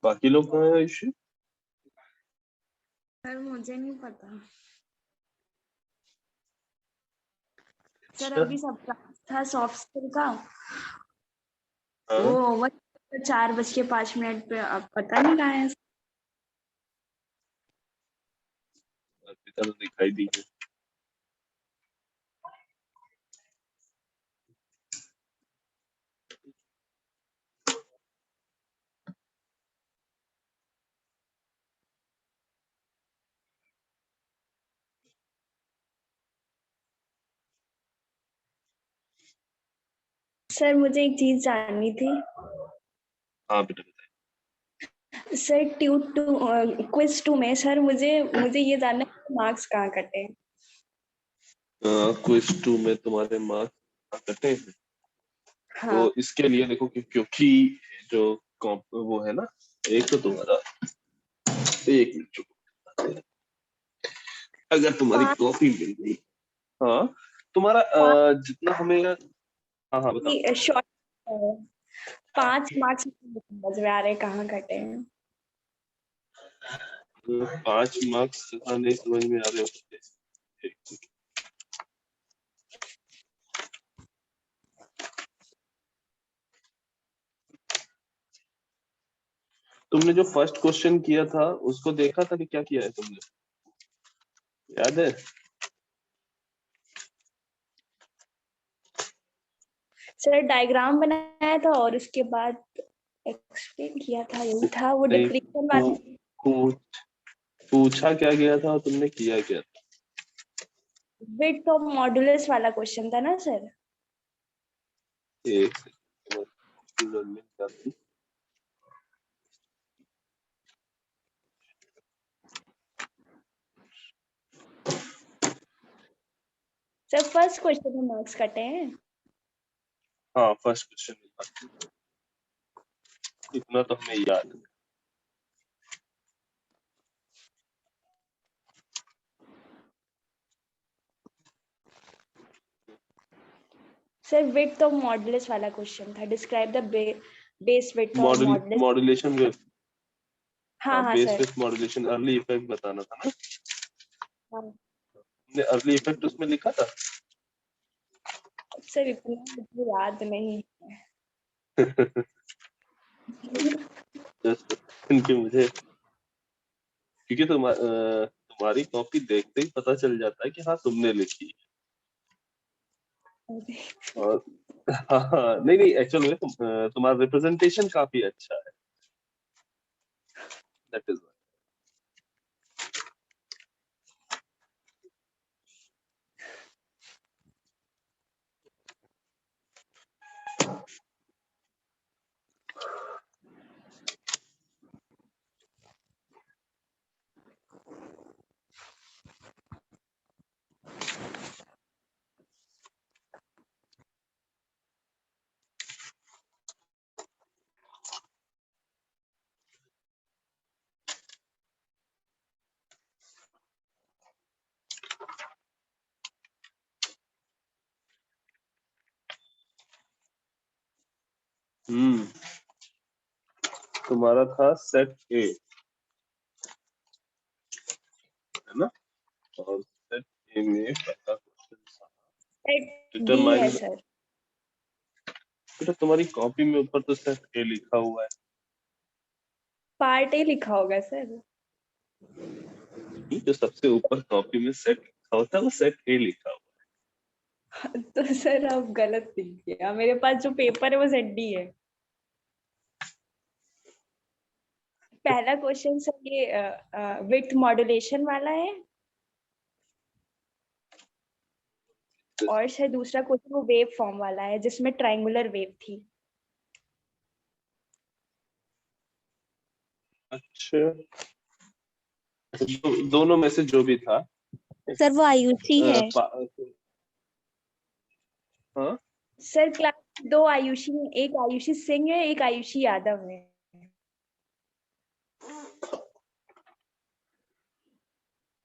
बाकी लोग कहाँ हैं आयुषी? सर मुझे नहीं पता सर। अच्छा। अभी सब था सॉफ्ट स्किल का, हाँ, वो 4:05 पे, अब पता नहीं कहाँ है। अर्पिता तो दिखाई दी है। सर मुझे एक चीज जाननी थी हाँ बेटा सर। क्विज 2 में सर मुझे मुझे ये जानना है मार्क्स कहाँ कटे हैं? बताइए। क्विज 2 में तुम्हारे मार्क्स कटे हैं। हाँ तो इसके लिए देखो क्योंकि जो वो है ना, एक तो तुम्हारा, एक मिनट रुको। अगर तुम्हारी 5 कॉपी मिल गई, हाँ, तुम्हारा जितना हमें, हाँ हाँ बताओ। शॉर्ट 5 मार्क्स समझ में आ रहे कहाँ कटे हैं। 5 मार्क्स नहीं समझ में आ रहे होते। तुमने जो फर्स्ट क्वेश्चन किया था उसको देखा था कि क्या किया है तुमने, याद है? सर डायग्राम बनाया था और उसके बाद एक्सप्लेन किया था, यही था वो नहीं, डिफरेंशियल वाला। पूछ पूछा क्या गया था और तुमने किया क्या था? विड्थ ऑफ मॉडुलस वाला क्वेश्चन था ना सर। एक सेकंड। सर फर्स्ट क्वेश्चन में मार्क्स कटे हैं। हाँ, फर्स्ट क्वेश्चन इतना तो हमें याद है। सर विड्थ ऑफ मॉडुलस वाला क्वेश्चन था, describe the base width of modulus. Modulation with, हाँ हाँ base sir. With modulation early effect बताना था ना। हाँ तुमने अर्ली इफेक्ट उसमें लिखा था। सर इतना मुझे याद नहीं जस्ट इनके मुझे, क्योंकि तुम्हारी कॉपी देखते ही पता चल जाता है कि हाँ तुमने लिखी है। है। और हाँ हाँ, नहीं नहीं, एक्चुअल में तुम्हारा रिप्रेजेंटेशन काफी अच्छा है, दैट इज। तुम्हारा था सेट ए, है ना? और सेट ए में पहला क्वेश्चन था सेट बी है डिटरमाइन। सर। बेटा तुम्हारी कॉपी में ऊपर तो सेट ए लिखा हुआ है। पार्ट ए लिखा होगा सर। जो सबसे ऊपर कॉपी में सेट लिखा होता है वो सेट ए लिखा हुआ तो सर आप गलत लिख दिया, मेरे पास जो पेपर है वो सेट डी है। पहला क्वेश्चन सर ये विड्थ मॉड्यूलेशन वाला है, है। और शायद दूसरा क्वेश्चन वो वेव फॉर्म वाला है जिसमें ट्रायंगुलर वेव थी। अच्छा, दोनों में से जो भी था। सर वो आयुषी है। हाँ सर क्लास दो आयुषी, एक आयुषी सिंह है, एक आयुषी यादव है।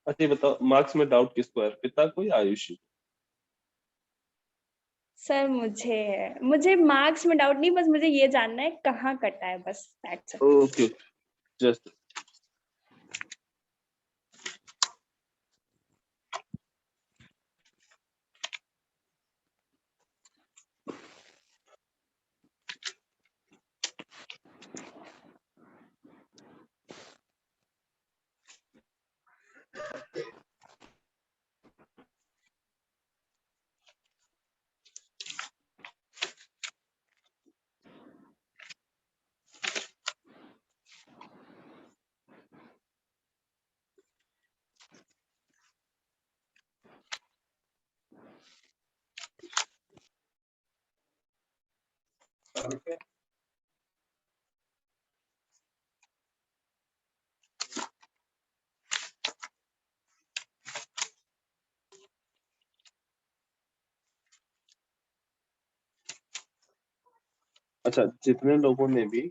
अच्छा ये बताओ, मार्क्स में डाउट किसको है, अर्पिता को या आयुषी? सर मुझे मार्क्स में डाउट नहीं, बस मुझे ये जानना है कहाँ कटा है, बस दैट्स इट। ओके, जस्ट अच्छा, जितने लोगों ने भी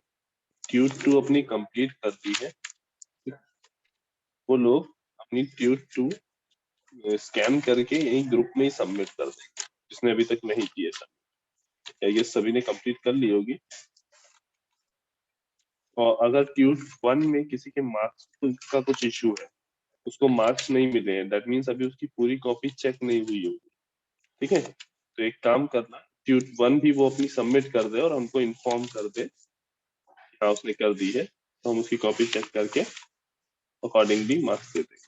ट्यूट 2 अपनी कंप्लीट कर दी है वो लोग अपनी ट्यूट 2 स्कैन करके यही ग्रुप में ही सबमिट कर देंगे, जिसने अभी तक नहीं किया था। क्या ये सभी ने कंप्लीट कर ली होगी? और अगर ट्यूट 1 में किसी के मार्क्स का कुछ इशू है, उसको मार्क्स नहीं मिले हैं, दैट मीन्स अभी उसकी पूरी कॉपी चेक नहीं हुई होगी। ठीक है, तो एक काम करना, ट्यूट 1 भी वो अपनी सबमिट कर दे और हमको इन्फॉर्म कर दे हाँ उसने कर दी है, तो हम उसकी कॉपी चेक करके अकॉर्डिंगली मार्क्स दे देंगे।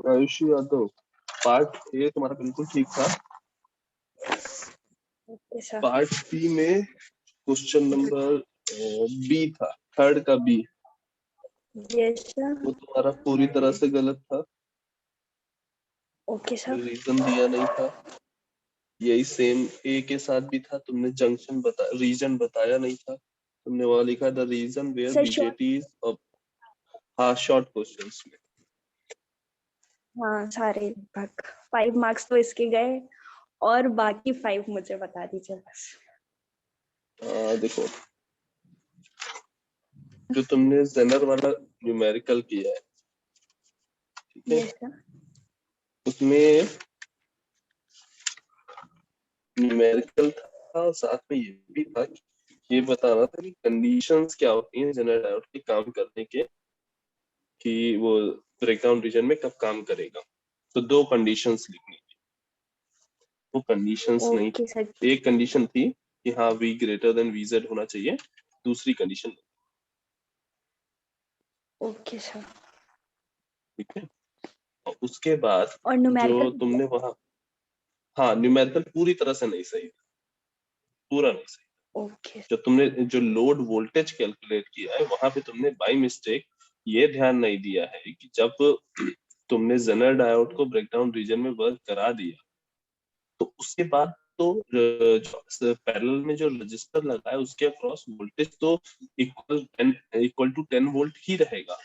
आयुषी यादव, पार्ट ए तुम्हारा बिल्कुल ठीक था। Okay sir. पार्ट बी में क्वेश्चन नंबर बी था, थर्ड का बी, यस सर। वो तुम्हारा पूरी तरह से गलत था। Okay sir. रीजन दिया नहीं था। यही सेम ए के साथ भी था, तुमने जंक्शन रीजन बताया नहीं था। तुमने वहां लिखा the reason where sir BJT is, हाँ शॉर्ट क्वेश्चंस में। हाँ सारे लगभग 5 मार्क्स तो इसके गए, और बाकी 5 मुझे बता दीजिए बस। देखो, जो तुमने जेनर वाला न्यूमेरिकल किया है, ठीक है, यस सर। उसमें न्यूमेरिकल था और साथ में ये भी था कि ये बताना था कि कंडीशंस क्या होती हैं जनरल डायोड के काम करने के, कि वो ब्रेकडाउन रीजन में कब काम करेगा। तो 2 कंडीशंस लिखनी थी, वो कंडीशंस नहीं ओके सर। थी। एक कंडीशन थी कि हाँ V ग्रेटर देन VZ होना चाहिए, दूसरी कंडीशन, ओके सर। ठीक है। और उसके बाद और जो न्यूमेरिकल? तुमने वहां, हाँ न्यूमेरिकल पूरी तरह से नहीं सही, पूरा नहीं सही। ओके। जो तुमने जो लोड वोल्टेज कैलकुलेट किया है वहां पे तुमने बाय मिस्टेक ये ध्यान नहीं दिया है कि जब तुमने जेनर डायोड को ब्रेकडाउन रीजन में वर्क करा दिया तो उसके बाद तो जो पैरेलल में जो रजिस्टर लगा है उसके अक्रॉस वोल्टेज तो इक्वल टू 10 वोल्ट ही रहेगा।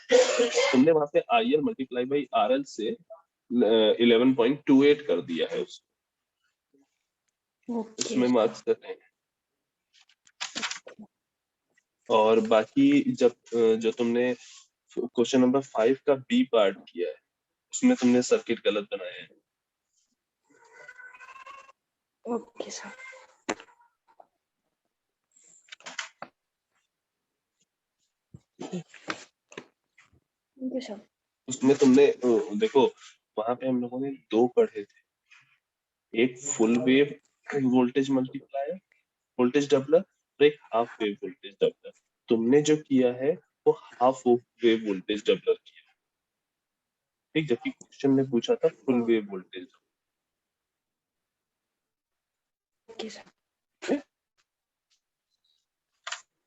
तुमने वहां पे IL मल्टीप्लाई बाई RL से 11.28 कर दिया है ओके उसमें मार्क्स कर रहे हैं। और बाकी जब जो तुमने क्वेश्चन नंबर 5 का बी पार्ट किया है उसमें तुमने सर्किट गलत बनाया है। Okay sir. Thank you sir. उसमें तुमने देखो वहां पे हम लोगों ने 2 पढ़े थे, एक full wave voltage multiplier voltage doubler और एक हाफ वेव वोल्टेज डबलर। तुमने जो किया है वो हाफ वेव वोल्टेज डबलर किया, ठीक, जबकि क्वेश्चन में पूछा था full wave voltage. Okay sir.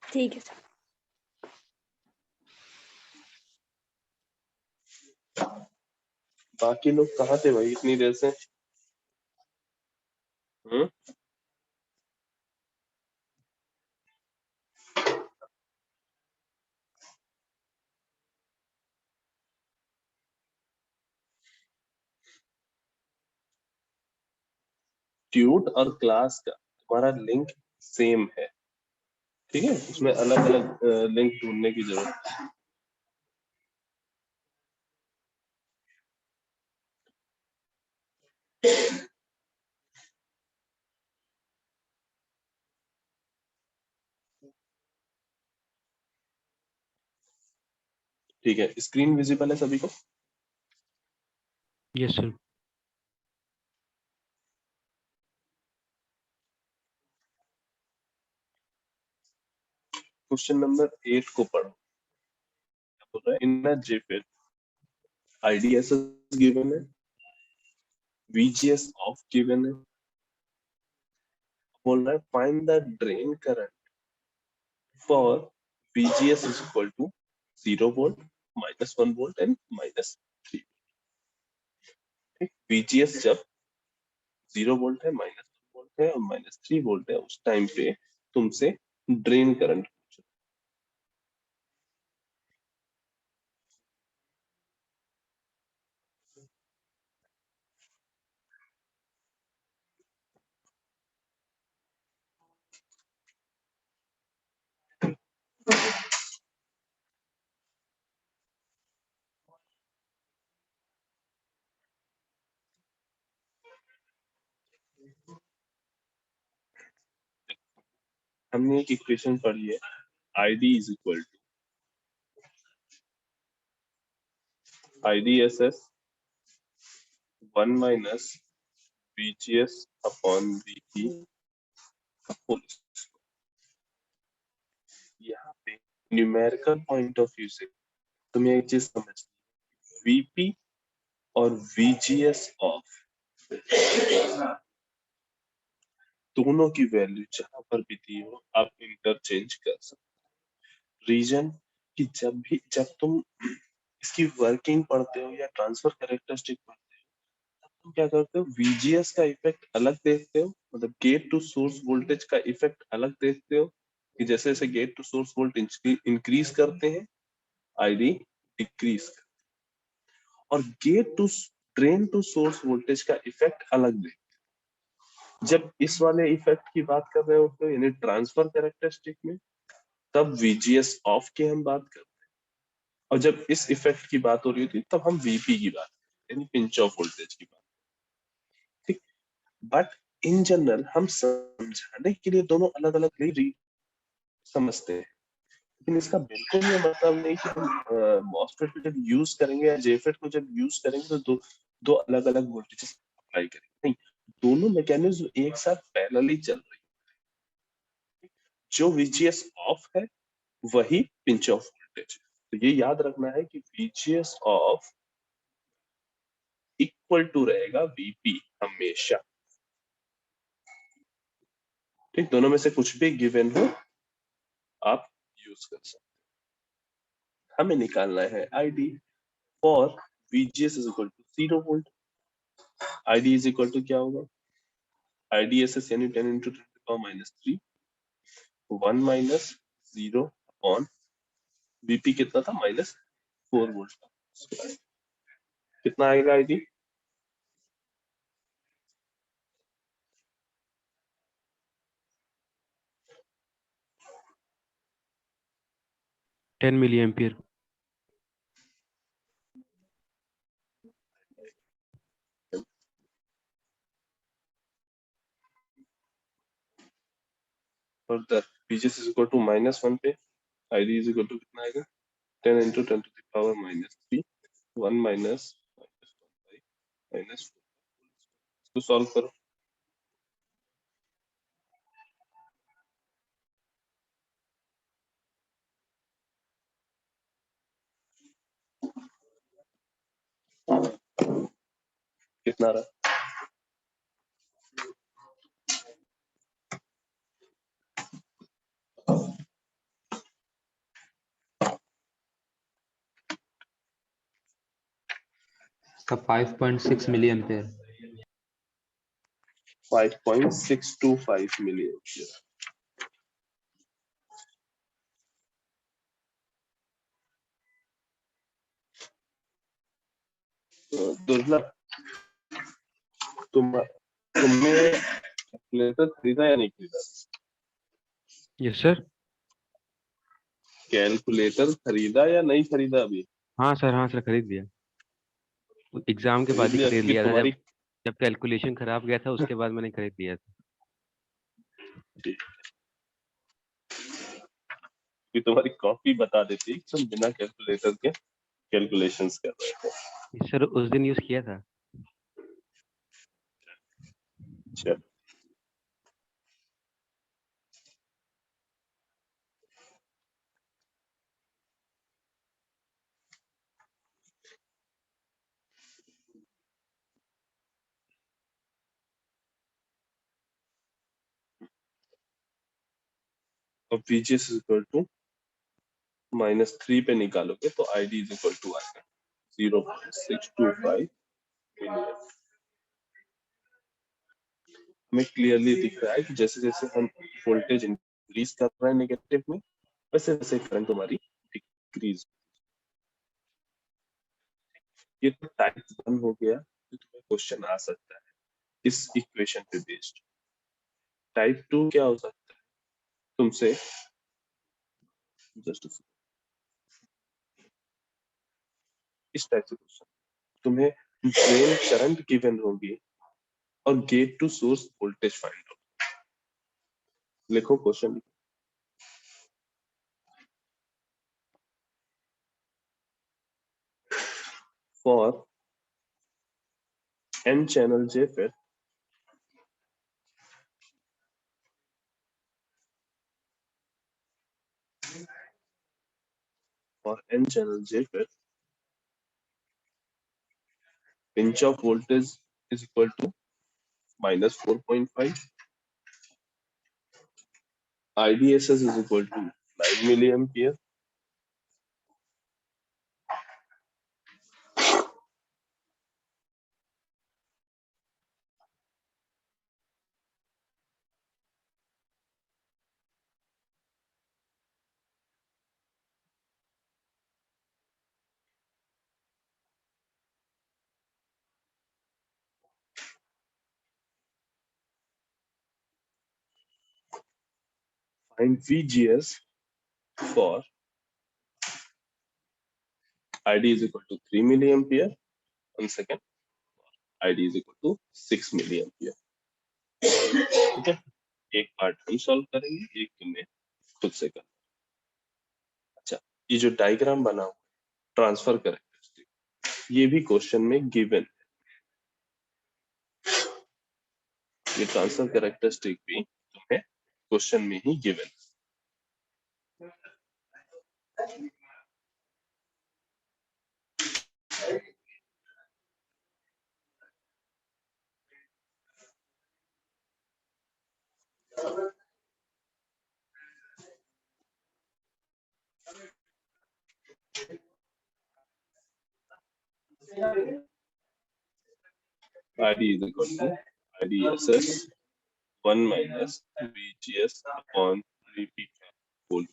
ठीक है सर। बाकी लोग कहाँ थे भाई इतनी देर से? हम्म, ट्यूट और क्लास का तुम्हारा लिंक सेम है, ठीक है, उसमें अलग अलग लिंक ढूंढने की जरूरत है। ठीक है, स्क्रीन विजिबल है सभी को? Yes sir. क्वेश्चन नंबर 8 को पढ़ो। क्या बोल रहा है? In a JFET IDSS given है, VGS ऑफ गिवन है, बोल रहा है find the drain current for VGS is equal to 0 volt, -1 volt and -3। ठीक, VGS जब 0 वोल्ट है, -1 वोल्ट है और -3 वोल्ट है उस टाइम पे तुमसे ड्रेन करंट पूछा। हमने एक इक्वेशन पढ़ी है, ID is equal to IDSS 1 minus VGS upon VT। यहाँ पे न्यूमेरिकल पॉइंट ऑफ व्यू से तुम्हें एक चीज समझ, VP और VGS ऑफ दोनों की वैल्यू जहां पर भी दी हो आप इंटरचेंज कर सकते। रीजन कि जब तुम इसकी वर्किंग पढ़ते हो या ट्रांसफर कैरेक्टरिस्टिक पढ़ते हो तब तुम क्या करते हो, VGS का इफेक्ट अलग देखते हो, मतलब गेट टू सोर्स वोल्टेज का इफेक्ट अलग देखते हो कि जैसे जैसे gate to source voltage increase करते हैं ID डिक्रीज, और gate to drain to source voltage का इफेक्ट अलग देखते हो। जब इस वाले इफेक्ट की बात कर रहे होते हो यानी ट्रांसफर कैरेक्टरिस्टिक में, तब VGS ऑफ की हम बात करते हैं, और जब इस इफेक्ट की बात हो रही होती तब हम VP की बात करते हैं, यानी पिंच ऑफ वोल्टेज की बात, ठीक। बट इन जनरल हम समझाने के लिए दोनों अलग अलग नहीं, समझते हैं, लेकिन इसका बिल्कुल ये मतलब नहीं कि हम मॉसफेट को जब यूज करेंगे या जेफेट को जब यूज करेंगे तो दो अलग अलग वोल्टेजेस अप्लाई करेंगे, नहीं, दोनों मैकेनिज्म एक साथ पैरेलली चल रही है। जो VGS ऑफ है वही पिंच ऑफ वोल्टेज, तो ये याद रखना है कि VGS ऑफ इक्वल टू रहेगा VP हमेशा, ठीक, दोनों में से कुछ भी गिवन हो आप यूज कर सकते हैं। हमें निकालना है ID for VGS is equal to 0 volt. ID is equal to क्या होगा, IDSS यानी 10 into 10 to the power minus 3 1 minus 0 upon VP कितना था -4 वोल्ट था, कितना आएगा ID 10 milliampere. Further VGS is equal to -1 पे ID इज इक्वल टू कितना आएगा 10 into 10 to the power minus 3 1 minus -4, इसको सॉल्व करो, कितना रहा इसका 5.6 मिलियन 5.625 मिलियन। दुर्लभ, तुमने कैलकुलेटर खरीदा या नहीं खरीदा? Yes sir. कैलकुलेटर खरीदा या नहीं खरीदा अभी? हाँ सर खरीद लिया, एग्जाम के बाद ही खरीद लिया था, तुम्हारी जब कैलकुलेशन खराब गया था उसके बाद मैंने खरीद लिया था। कि तुम्हारी कॉपी बता देती कि तुम बिना कैलकुलेटर के कैलकुलेशंस कर रहे थे। सर उस दिन यूज किया था। चलो अब VGS इज इक्वल टू -3 पे निकालोगे तो ID इज इक्वल टू आएगा 0.625 मिलियन। हमें क्लियरली दिख रहा है कि जैसे जैसे हम वोल्टेज इंक्रीज कर रहे हैं नेगेटिव में, वैसे वैसे करंट हमारी डिक्रीज। ये तो टाइप 1 हो गया, तो तुम्हें क्वेश्चन आ सकता है इस इक्वेशन पे बेस्ड। टाइप 2 क्या हो सकता है तुमसे, जस्ट इस टाइप से क्वेश्चन, तुम्हें ड्रेन करंट गिवन होगी और gate to source voltage find out. लिखो question, for n channel JFET pinch of voltage is equal to -4.5, IDSS is equal to 9 milliampere, find VGS for ID is equal to 3 milliampere. One second, ID is equal to 6 milliampere. ठीक है, एक part हम solve करेंगे, एक तुमने खुद से कर। अच्छा, ये जो डायग्राम बना हुआ ट्रांसफर कैरेक्टरिस्टिक, ये भी क्वेश्चन में गिवन, ये ट्रांसफर कैरेक्टरिस्टिक भी तुम्हें क्वेश्चन में ही given. ID is equal to IDSS 1 minus VGS upon repeat whole।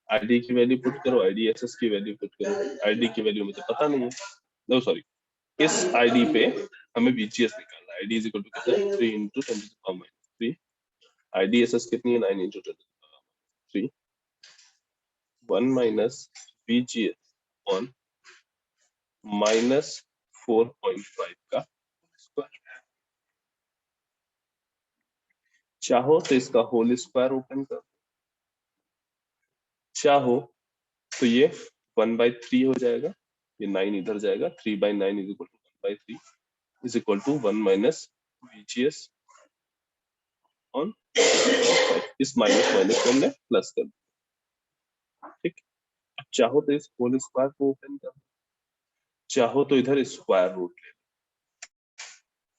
ID की वैल्यू पुट करो, IDSS की वैल्यू पुट करो। ID की वैल्यू मुझे पता नहीं है, नो सॉरी, इस ID पे हमें VGS निकालना है। ID is equal to कितना है, 3 into 10 to the power minus 3। IDSS कितनी है, 9 into 10 to the power minus 3। 1 minus VGS on minus 4.5 का स्क्वायर। चाहो तो इसका होल स्क्वायर ओपन कर, चाहो तो ये 1/3 हो जाएगा, ये 9 इधर जाएगा, 3/9 is equal to 1/3 is equal to 1 minus VGS on 5। इस माइनस माइनस को हमने प्लस कर दिया, ठीक। अब चाहो तो इस होल स्क्वायर को ओपन कर, चाहो तो इधर स्क्वायर रूट ले,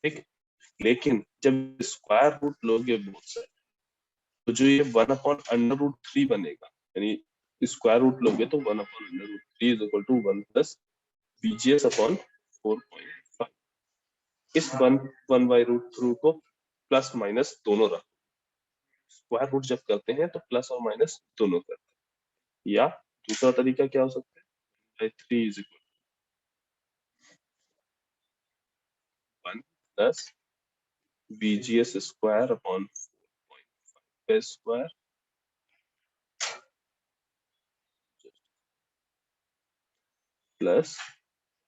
ठीक। लेकिन जब स्क्वायर रूट लोगे बोथ साइड, तो जो ये 1/√3 बनेगा, यानी स्क्वायर रूट लोगे तो 1/√3 is equal to 1 plus VGS upon 4.5। इस 1/√3 को प्लस माइनस दोनों रखो, स्क्वायर रूट जब करते हैं तो प्लस और माइनस दोनों करते हैं। या दूसरा तरीका क्या हो सकता है, 3 is equal 1 plus VGS square upon 4.5 square plus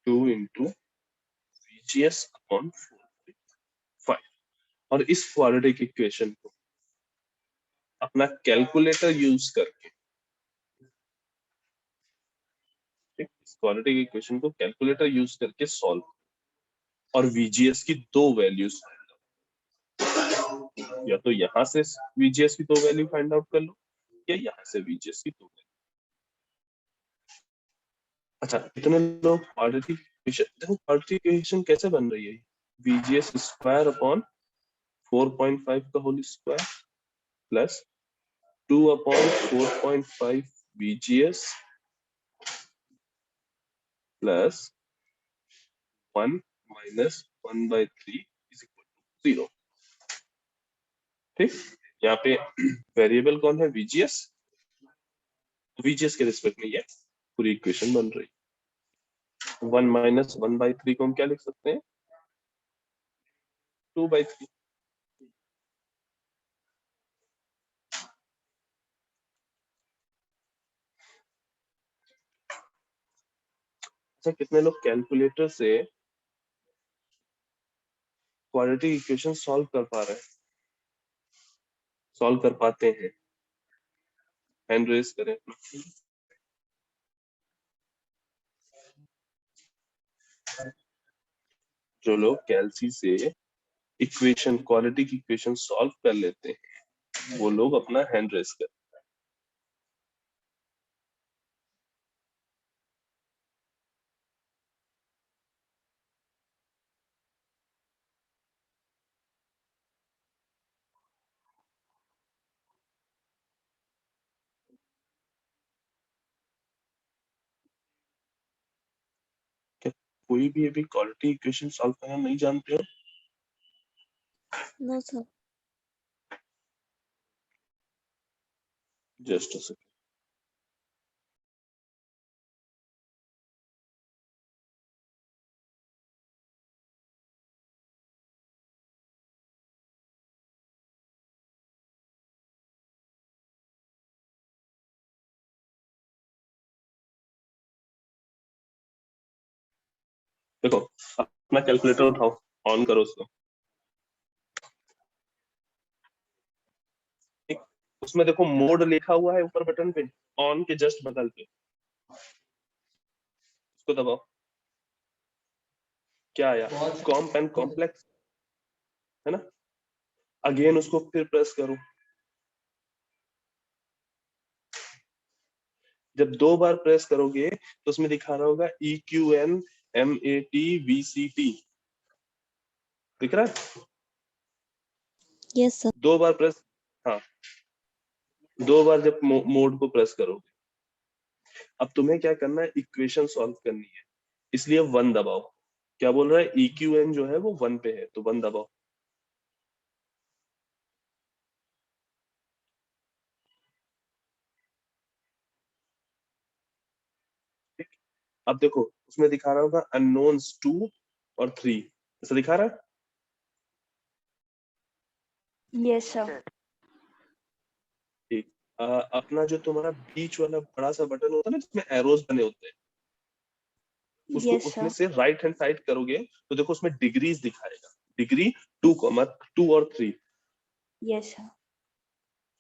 2 into VGS upon 4.5। और इस क्वाड्रेटिक इक्वेशन को अपना कैलकुलेटर यूज करके, ठीक, इस क्वाड्रेटिक इक्वेशन को कैलकुलेटर यूज करके सॉल्व, और VGS की दो वैल्यूज, या तो यहां से VGS की दो वैल्यू फाइंड आउट कर लो, या यहाँ से VGS की दो वैल्यू। अच्छा, इतने लोग क्वाड्रेटिक इक्वेशन, देखो क्वाड्रेटिक इक्वेशन कैसे बन रही है, VGS स्क्वायर अपॉन 4.5 का whole square plus 2 upon 4.5 VGS plus 1 minus 1/3 is equal to 0, ठीक। यहाँ पे वेरिएबल कौन है, VGS। VGS के रिस्पेक्ट में ये पूरी इक्वेशन बन रही है। 1 माइनस 1/3 को हम क्या लिख सकते हैं, 2/3। अच्छा, कितने लोग कैलकुलेटर से क्वाड्रेटिक इक्वेशन सॉल्व कर पा रहे हैं, सॉल्व कर पाते हैं, हैंड रेज करें। जो लोग कैलसी से इक्वेशन, क्वाड्रेटिक इक्वेशन सॉल्व कर लेते हैं, वो लोग अपना हैंड रेज करें। क्या कोई भी अभी क्वाड्रेटिक इक्वेशन सॉल्व करना नहीं जानते हो? No sir. Just a second. देखो, अपना कैलकुलेटर उठाओ, ऑन करो उसको, ठीक। उसमें देखो मोड लिखा हुआ है ऊपर बटन पे, ऑन के जस्ट बगल पे, उसको दबाओ। क्या आया? कॉम्प एंड कॉम्प्लेक्स, है ना। अगेन उसको फिर प्रेस करो। जब 2 बार प्रेस करोगे तो उसमें दिखा रहा होगा EQN MAT VCT, दिख रहा है? Yes sir. 2 बार प्रेस, हाँ 2 बार जब मोड को प्रेस करोगे। अब तुम्हें क्या करना है, इक्वेशन सॉल्व करनी है, इसलिए 1 दबाओ। क्या बोल रहा है? EQN जो है वो 1 पे है, तो 1 दबाओ। ठीक? अब देखो उसमें दिखा रहा होगा अननोन्स 2 और 3, ऐसा दिखा रहा है? Yes sir. ठीक। अपना जो तुम्हारा बीच वाला बड़ा सा बटन होता है ना जिसमें एरोज बने होते हैं, उसको यस उसमें सर। से राइट हैंड साइड करोगे तो देखो उसमें डिग्रीज दिखाएगा, डिग्री 2 और 3, यस सर।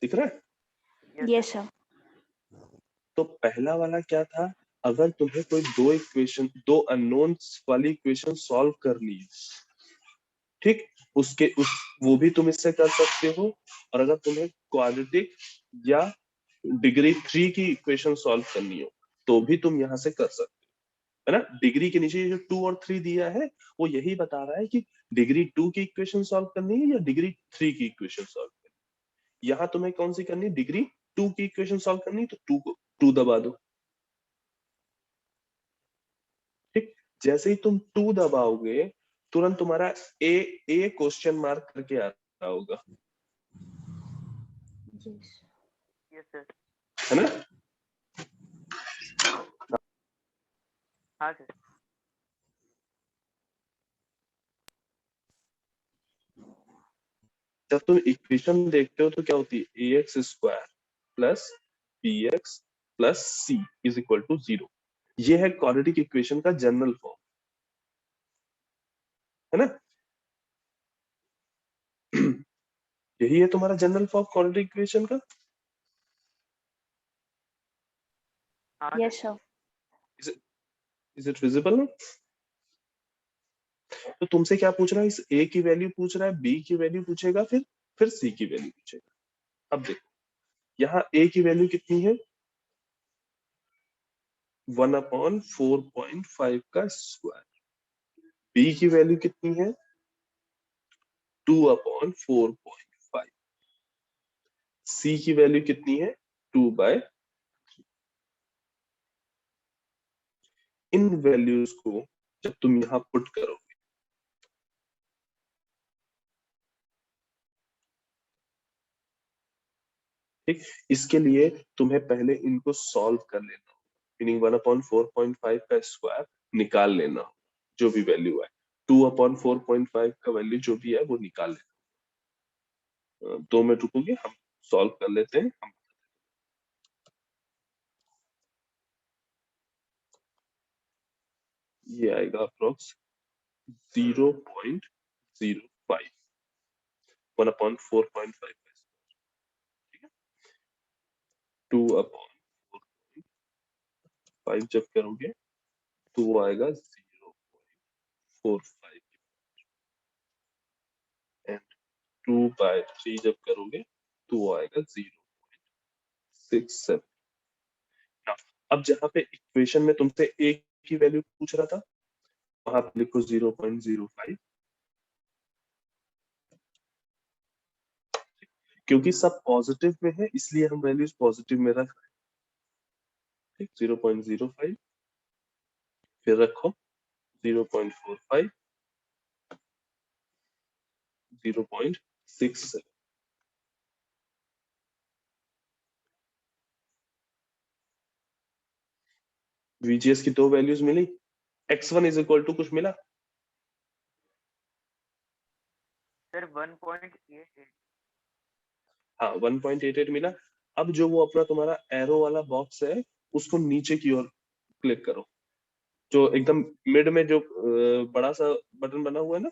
दिख रहा है? Yes sir. तो पहला वाला क्या था, अगर तुम्हें कोई दो अननोन्स वाली इक्वेशन सॉल्व करनी है, ठीक, वो भी तुम इससे कर सकते हो। और अगर तुम्हें क्वाड्रेटिक या डिग्री 3 की इक्वेशन सॉल्व करनी हो तो भी तुम यहाँ से कर सकते हो, है ना। डिग्री के नीचे जो 2 और 3 दिया है वो यही बता रहा है कि डिग्री 2 की इक्वेशन सॉल्व करनी है या डिग्री 3 की इक्वेशन सॉल्व करनी है। यहाँ तुम्हें कौन सी करनी है, डिग्री 2 की इक्वेशन सॉल्व करनी है, तो 2 दबा दो। ठीक, जैसे ही तुम 2 दबाओगे तुरंत तुम्हारा ए क्वेश्चन मार्क करके आ रहा होगा, है ना। हाँ सर। जब तुम इक्वेशन देखते हो तो क्या होती है, ax² plus bx plus c is equal to 0। ये है क्वाड्रेटिक इक्वेशन का जनरल फॉर्म, है ना। यही है तुम्हारा जनरल फॉर्म क्वाड्रेटिक इक्वेशन का। Yes sir. Is it visible ना? तो तुमसे क्या पूछ रहा है, इस a की वैल्यू पूछ रहा है, b की वैल्यू पूछेगा, फिर c की वैल्यू पूछेगा। अब देखो यहाँ a की वैल्यू कितनी है, 1/4.5 का स्क्वायर। b की वैल्यू कितनी है, 2/4.5। c की वैल्यू कितनी है, 2/, इन वैल्यूज को जब तुम यहां पुट करोगे, ठीक, इसके लिए तुम्हें पहले इनको सॉल्व कर लेना होगा, मीनिंग 1/4.5 का स्क्वायर निकाल लेना होगा, जो भी वैल्यू है 2/4.5 का वैल्यू जो भी है वो निकाल लेना। 2 मिनट रुकोगे, हम सॉल्व कर लेते हैं। हम ये आएगा अप्रोक्स 0.05, 1/4.5, ठीक है। 2/4.5 जब करोगे तो वो आएगा 0.45, एंड 2/3 जब करोगे तो वो आएगा 0.67। अब जहां पे इक्वेशन में तुमसे a की वैल्यू पूछ रहा था वहां पे लिखो 0.05, क्योंकि सब पॉजिटिव में है इसलिए हम वैल्यूज पॉजिटिव में रख रहे हैं। ठीक, 0.05 फिर रखो 0.45, 0.67। VGS की 2 वैल्यूज मिली, x1 इज इक्वल टू कुछ मिला, सर 1.88। हाँ 1.88 मिला। अब जो वो अपना तुम्हारा एरो वाला बॉक्स है उसको नीचे की ओर क्लिक करो, जो एकदम मिड में जो बड़ा सा बटन बना हुआ है ना,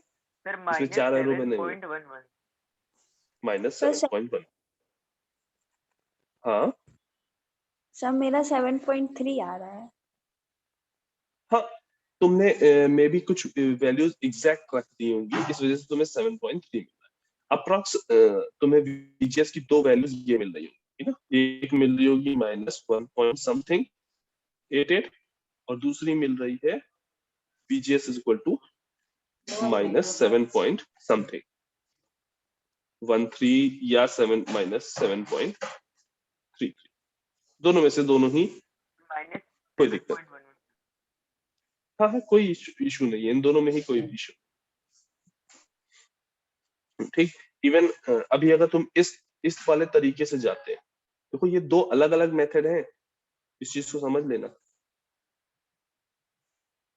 सर इसमें 4 एरो बने हुए, -7.11। -7.1। हाँ सर मेरा 7.3 आ रहा है। हाँ, तुमने मे भी कुछ वैल्यूज एग्जैक्ट रख दी होंगी, इस वजह से तुम्हें 7.3 मिला है। अप्रॉक्स तुम्हें VGS की दो वैल्यूज ये मिल रही होगी ना, एक मिल रही होगी -1 पॉइंट समथिंग 88 और दूसरी मिल रही है VGS is equal to -7 point something 13 या 7 -7.33, दोनों में से दोनों ही, माइनस कोई दिक्कत, 7.1। हाँ हाँ कोई इशू नहीं है, इन दोनों में ही कोई इशू, ठीक। इवन अभी अगर तुम इस वाले तरीके से जाते हैं, देखो ये दो अलग अलग मेथड हैं, इस चीज को समझ लेना।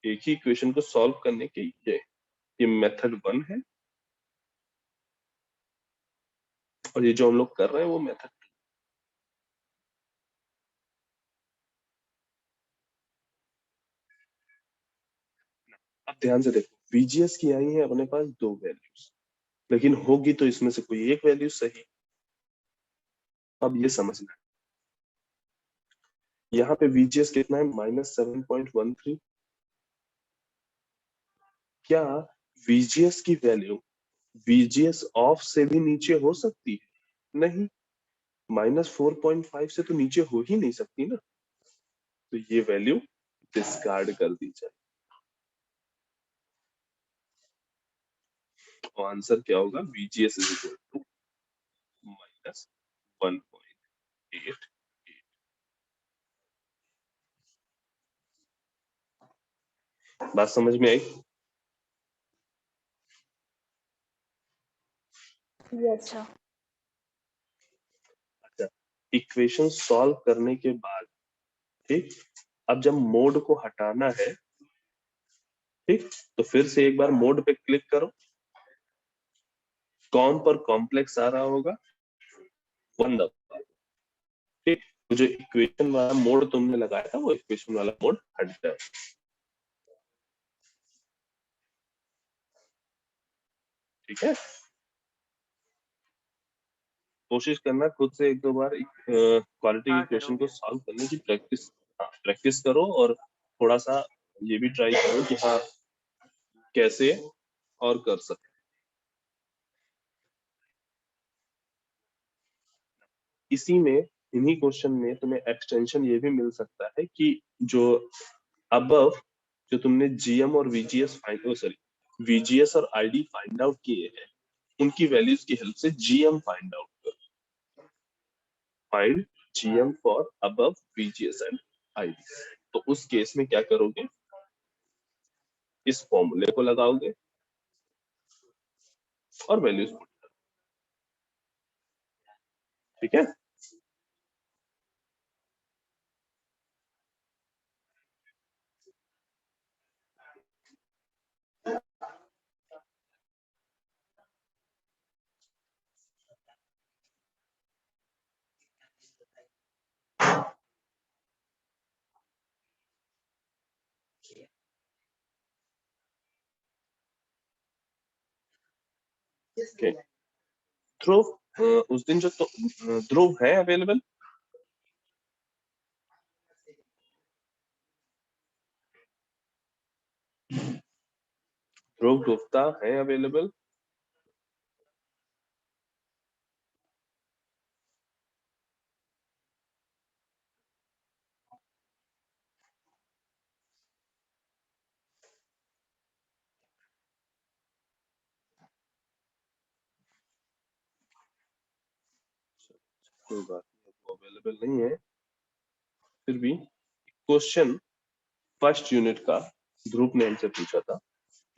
एक ही इक्वेशन को सॉल्व करने के ये मेथड 1 है और ये जो हम लोग कर रहे हैं वो मेथड 2। अब ध्यान से देखो, VGS की आई है अपने पास दो वैल्यूज, लेकिन होगी तो इसमें से कोई एक वैल्यू सही। अब ये समझना है, यहाँ पे VGS कितना है -7.13। क्या VGS की वैल्यू VGS ऑफ से भी नीचे हो सकती है? नहीं, -4.5 से तो नीचे हो ही नहीं सकती ना, तो ये वैल्यू डिस्कार्ड कर दी जाए। तो आंसर क्या होगा? VGS is equal to -1.8। बात समझ में आई? Yes sir. अच्छा, इक्वेशन सॉल्व करने के बाद, ठीक, अब जब मोड को हटाना है, ठीक, तो फिर से एक बार मोड पे क्लिक करो, कौन पर कॉम्प्लेक्स आ रहा होगा 1 दबा, ठीक, तो जो इक्वेशन वाला मोड तुमने लगाया था वो इक्वेशन वाला मोड हट जाए, ठीक है। कोशिश करना खुद से एक दो बार क्वालिटी हाँ के सर, हो क्वेश्चन को गया। सॉल्व करने की प्रैक्टिस, हाँ प्रैक्टिस करो, और थोड़ा सा ये भी ट्राई करो कि हाँ कैसे और कर सकते। इसी में, इन्हीं क्वेश्चन में तुम्हें एक्सटेंशन ये भी मिल सकता है कि जो अबव जो तुमने GM और VGS VGS और ID फाइंड आउट किए हैं, उनकी वैल्यूज की हेल्प से GM फाइंड आउट करो। Find GM for above VGS and ID। तो उस केस में क्या करोगे, इस फॉर्मूले को लगाओगे और वैल्यूज पुट करोगे, ठीक है। ओके, ध्रुव, उस दिन जो तो ध्रुव है अवेलेबल? ध्रुव गुप्ता है अवेलेबल? कोई बात नहीं, वो अवेलेबल नहीं है, फिर भी क्वेश्चन फर्स्ट यूनिट का ध्रुव ने हमसे पूछा था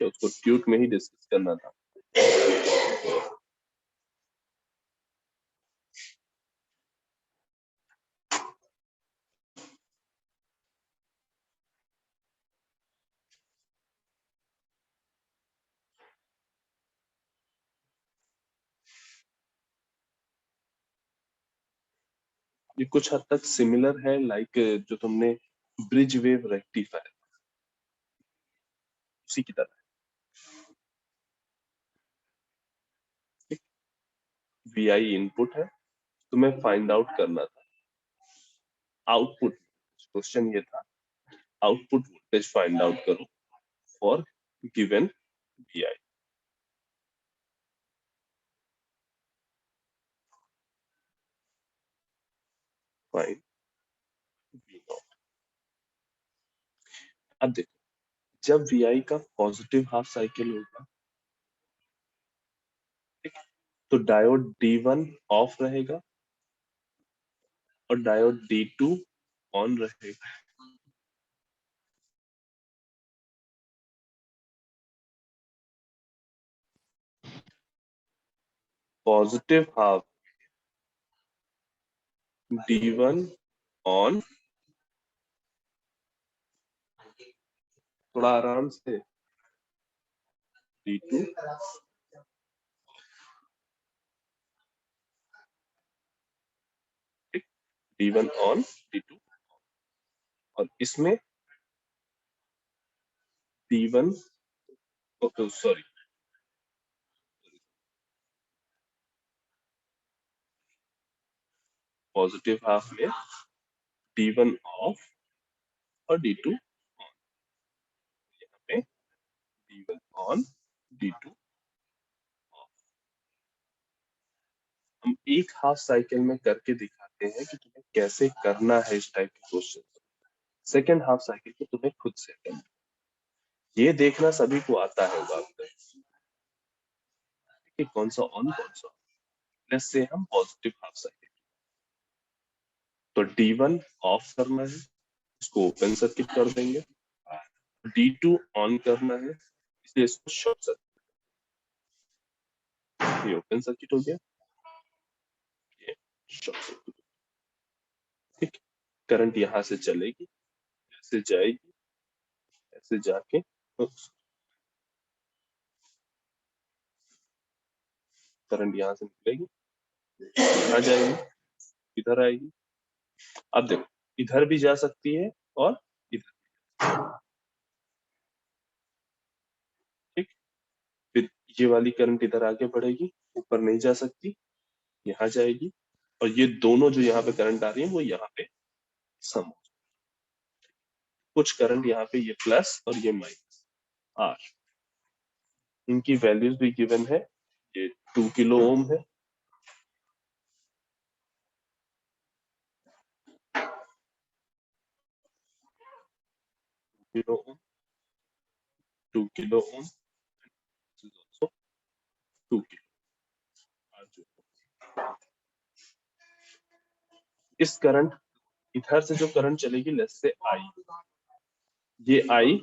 कि उसको ट्यूट में ही डिस्कस करना था। ये कुछ हद तक सिमिलर है, लाइक जो तुमने ब्रिज वेव रेक्टिफायर, उसी की तरह। VI इनपुट है, तुम्हें फाइंड आउट करना था आउटपुट, क्वेश्चन ये था आउटपुट वोल्टेज फाइंड आउट करो for given V I. Find V nought. अब देखो, जब वी आई का पॉजिटिव हाफ साइकिल होगा, ठीक, तो डायोड D1 ऑफ रहेगा और डायोड D2 ऑन रहेगा। पॉजिटिव हाफ D1 ऑन, थोड़ा आराम से, D2 D1 ऑन, D2, और इसमें D1, okay sorry, positive half में D1 ऑफ और D2 ऑन, यहाँ पे D1 ऑन, D2 ऑफ। हम एक हाफ साइकिल में करके दिखाते हैं कि तुम्हें कैसे करना है इस टाइप के क्वेश्चन। सेकेंड हाफ साइकिल को तुम्हें खुद से करना, ये देखना सभी को आता है कि कौन सा ऑन कौन सा ऑफ। से हम पॉजिटिव हाफ साइकिल, तो D1 ऑफ करना है, इसको ओपन सर्किट कर देंगे। D2 ऑन करना है, इसलिए इसको शॉर्ट सर्किट, ये ओपन सर्किट हो गया, ये शॉर्ट सर्किट। ठीक, करंट यहां से चलेगी, ऐसे जाएगी, ऐसे जाके करंट यहां से निकलेगी, आ जाएगी, इधर आएगी। अब देखो, इधर भी जा सकती है और इधर, ठीक। फिर ये वाली करंट इधर आगे बढ़ेगी, ऊपर नहीं जा सकती, यहाँ जाएगी, और ये दोनों जो यहाँ पे करंट आ रही है वो यहाँ पे सम हो जाएगी। कुछ करंट यहाँ पे ये प्लस और ये माइनस आर, इनकी वैल्यूज भी गिवन है। ये 2 किलो ओम है, kilo ohm, 2 kilo ohm, 2 kilo. इस करंट, इधर से जो करंट चलेगी, लेट्स से आई, ये आई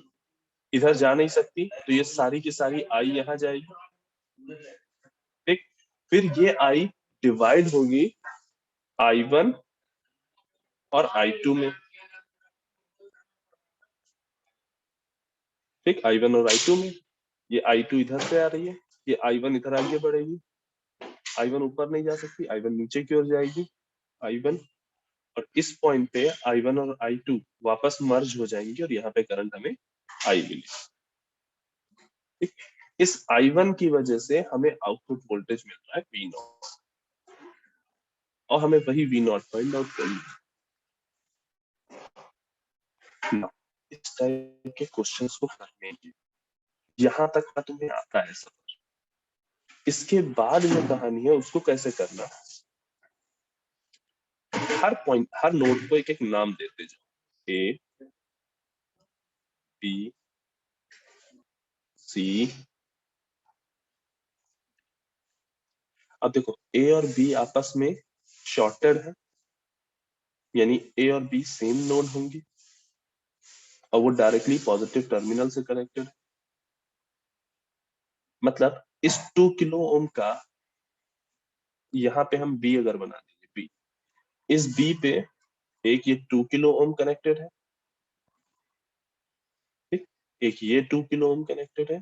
इधर जा नहीं सकती, तो ये सारी की सारी आई यहाँ जाएगी, ठीक। फिर ये आई डिवाइड होगी I1 और I2 में, ठीक, I1 और I2 में। ये I2 इधर से आ रही है, ये I1 इधर आगे बढ़ेगी, I1 ऊपर नहीं जा सकती, I1 नीचे की ओर जाएगी, I1, और इस पॉइंट पे I1 और I2 वापस मर्ज हो जाएंगे और यहाँ पे करंट हमें I मिलेगी। ठीक, इस I1 की वजह से हमें आउटपुट वोल्टेज मिल रहा है V0, और हमें वही V0 फाइंड आउट करना है। इस टाइप के क्वेश्चंस को करने के, यहाँ तक का तुम्हें आता है सब, इसके बाद जो कहानी है उसको कैसे करना है। हर पॉइंट, हर नोड को एक एक नाम देते जाओ, A, B, C। अब देखो, A और B आपस में शॉर्टेड है, यानी A और B सेम नोड होंगे और वो डायरेक्टली पॉजिटिव टर्मिनल से कनेक्टेड है। मतलब इस 2 किलो ओम का, यहाँ पे हम B अगर बना देंगे, B, इस B पे एक ये 2 किलो ओम कनेक्टेड है, ठीक, एक ये 2 किलो ओम कनेक्टेड है,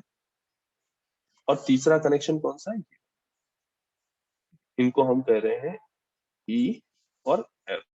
और तीसरा कनेक्शन कौन सा है, इनको हम कह रहे हैं E और F।